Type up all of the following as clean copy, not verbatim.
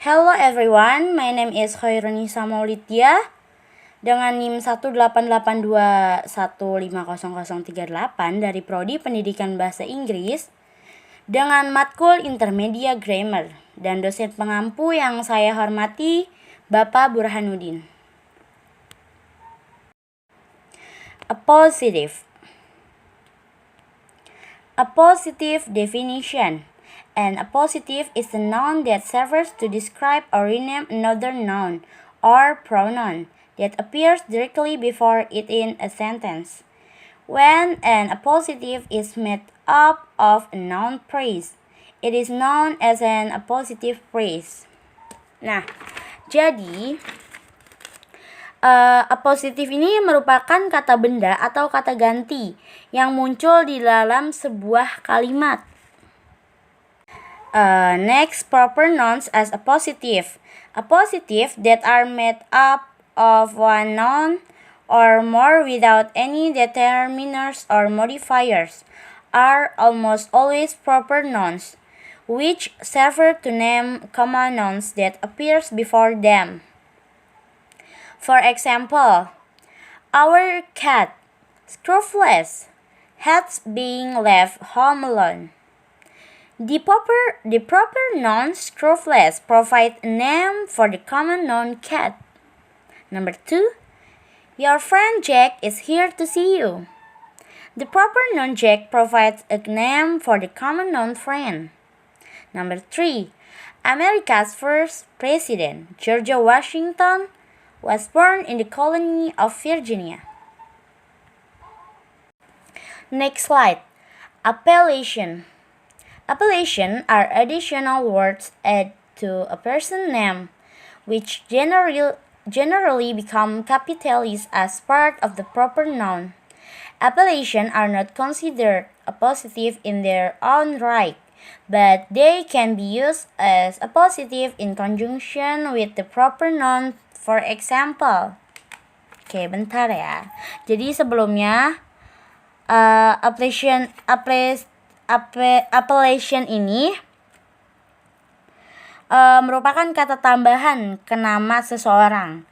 Hello everyone, my name is Chairunisa maulidya dengan NIM 18821500038 dari Prodi Pendidikan Bahasa Inggris dengan matkul intermedia grammar dan dosen pengampu yang saya hormati Bapak Burhanudin. A positive definition. And a positive is a noun that serves to describe or rename another noun or pronoun that appears directly before it in a sentence. When an appositive is made up of a noun phrase, it is known as an appositive phrase. Nah, jadi appositif ini merupakan kata benda atau kata ganti yang muncul di dalam sebuah kalimat. Next, proper nouns as appositive. Appositive that are made up of one noun or more without any determiners or modifiers are almost always proper nouns, which serve to name common nouns that appears before them. For example, our cat, scrufless, has been left home alone. The proper noun scrufless provides a name for the common noun cat. Number 2, your friend Jack is here to see you. The proper noun Jack provides a name for the common noun friend. Number 3, America's first president, George Washington, was born in the colony of Virginia. Next slide. Appellation. Appellation are additional words added to a person's name, which generally become capitalized as part of the proper noun. Appellations are not considered appositive in their own right, but they can be used as appositive in conjunction with the proper noun. For example, oke, bentar ya. Jadi sebelumnya appellation ini merupakan kata tambahan ke nama seseorang,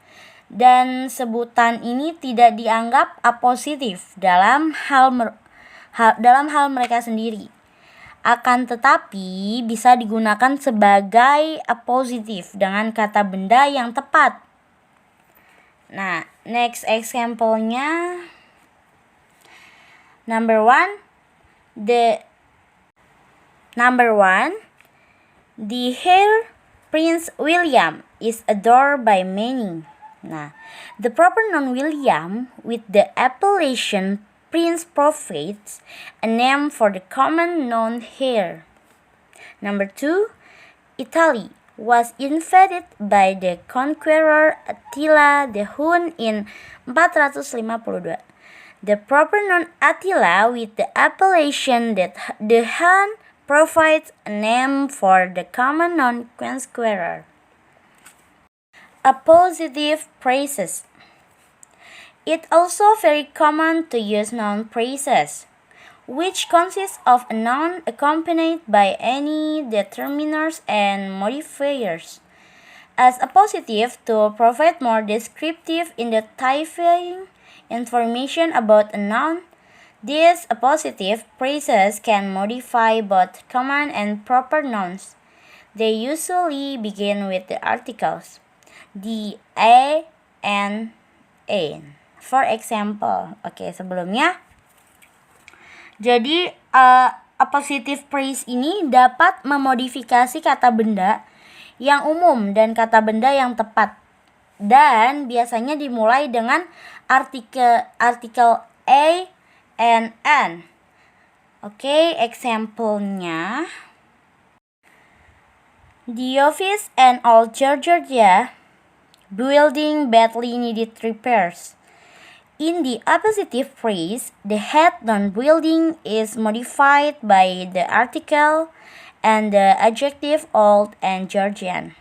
dan sebutan ini tidak dianggap apositif dalam hal mereka sendiri. Akan tetapi bisa digunakan sebagai apositif dengan kata benda yang tepat. Nah, next example-nya Number 1, the heir Prince William is adored by many. Nah, the proper noun William with the appellation Prince provides a name for the common noun heir. Number 2, Italy was invaded by the conqueror Attila the Hun in 452. The proper noun Attila with the appellation that the Hun provides a name for the common noun conqueror. Appositive phrases. It also very common to use noun phrases, which consists of a noun accompanied by any determiners and modifiers, as appositive to provide more descriptive identifying information about a noun. These appositive phrases can modify both common and proper nouns. They usually begin with the articles the, a, and an. For example, sebelumnya, jadi appositive phrase ini dapat memodifikasi kata benda yang umum dan kata benda yang tepat, dan biasanya dimulai dengan artikel a and an. Example-nya, the office and old Georgia building badly needed repairs. In the appositive phrase, the head noun building is modified by the article and the adjective old and Georgian.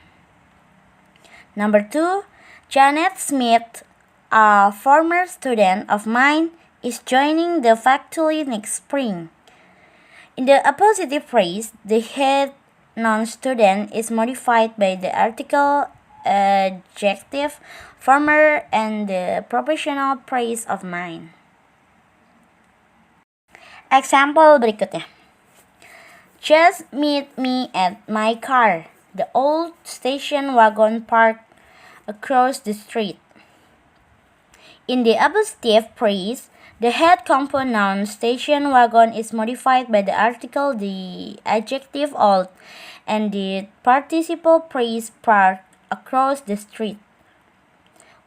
Number 2, Janet Smith, a former student of mine, is joining the faculty next spring. In the appositive phrase, the head non-student is modified by the article, adjective, former, and the professional praise of mine. Example berikutnya. Just meet me at my car. The old station wagon parked across the street. In the appositive phrase, the head compound noun station wagon is modified by the article, the adjective old, and the participle phrase parked across the street.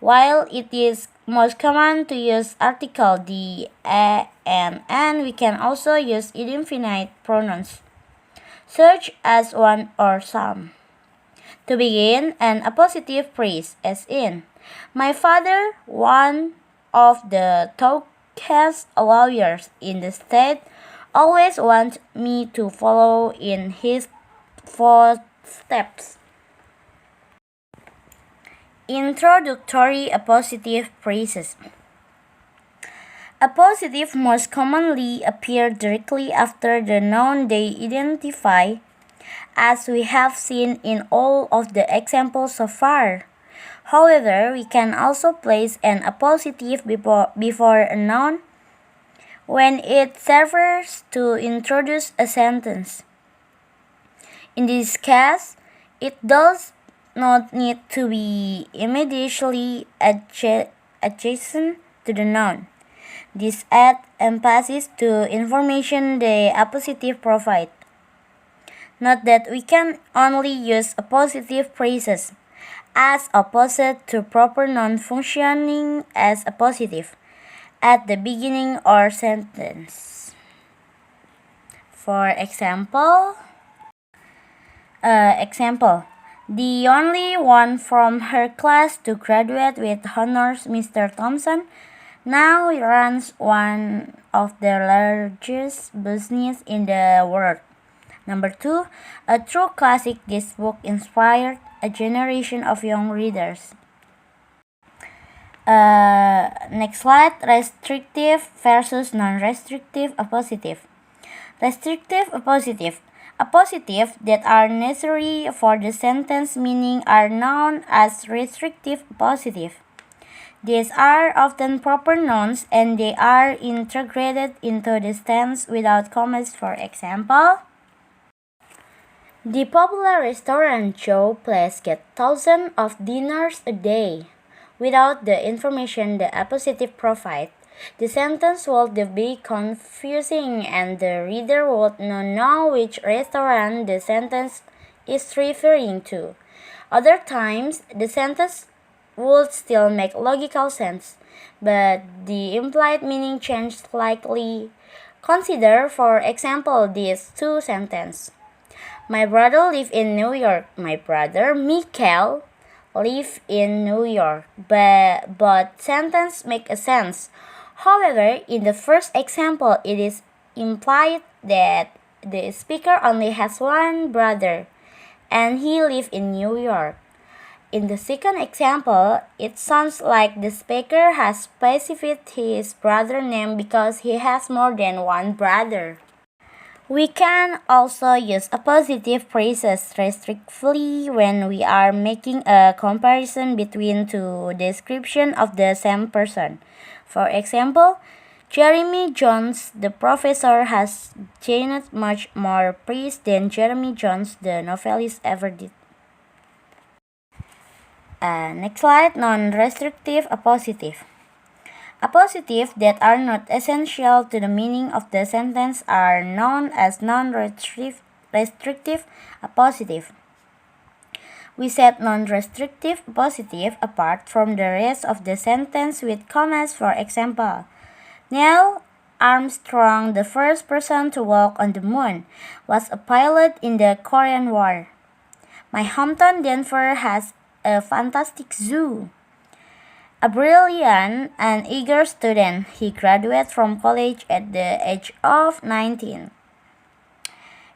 While it is most common to use article the, a, and we can also use indefinite pronouns, such as one or some. To begin, an appositive phrase, as in, my father, one of the tallest lawyers in the state, always wants me to follow in his footsteps. Introductory appositive phrases. Appositive most commonly appear directly after the noun they identify, as we have seen in all of the examples so far. However, we can also place an appositive before a noun when it serves to introduce a sentence. In this case, it does not need to be immediately adjacent to the noun. This adds emphasis to information the appositive provides. Note that we can only use appositive phrases as opposite to proper noun functioning as appositive at the beginning or sentence. For example, the only one from her class to graduate with honors, Mr. Thompson, now runs one of the largest businesses in the world. Number 2, a true classic, this book inspired a generation of young readers. Next slide, restrictive versus non-restrictive appositive. Restrictive appositive. Appositive that are necessary for the sentence meaning are known as restrictive appositive. These are often proper nouns and they are integrated into the tense without commas. For example, the popular restaurant Joe Place gets thousands of dinners a day. Without the information the appositive provides, the sentence would be confusing and the reader would not know which restaurant the sentence is referring to. Other times, the sentence would still make logical sense, but the implied meaning changed slightly. Consider, for example, these two sentences. My brother lives in New York. My brother, Michael, lives in New York. But sentence make a sense. However, in the first example, it is implied that the speaker only has one brother, and he lives in New York. In the second example, it sounds like the speaker has specified his brother's name because he has more than one brother. We can also use appositive phrases restrictively when we are making a comparison between two descriptions of the same person. For example, Jeremy Jones, the professor, has gained much more praise than Jeremy Jones, the novelist, ever did. Next slide, non-restrictive appositive. Appositive that are not essential to the meaning of the sentence are known as non-restrictive appositive. We set non-restrictive appositive apart from the rest of the sentence with commas. For example, Neil Armstrong, the first person to walk on the moon, was a pilot in the Korean War. My hometown Denver has a fantastic zoo. A brilliant and eager student, he graduated from college at the age of 19.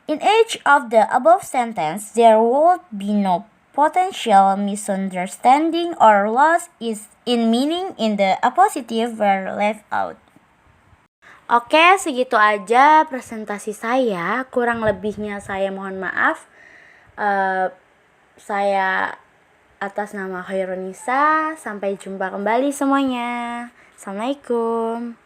In each of the above sentences, there would be no potential misunderstanding or loss in meaning in the appositive were left out. Oke, segitu aja presentasi saya. Kurang lebihnya saya mohon maaf. Eh, saya atas nama Chairunisa, sampai jumpa kembali semuanya. Assalamualaikum.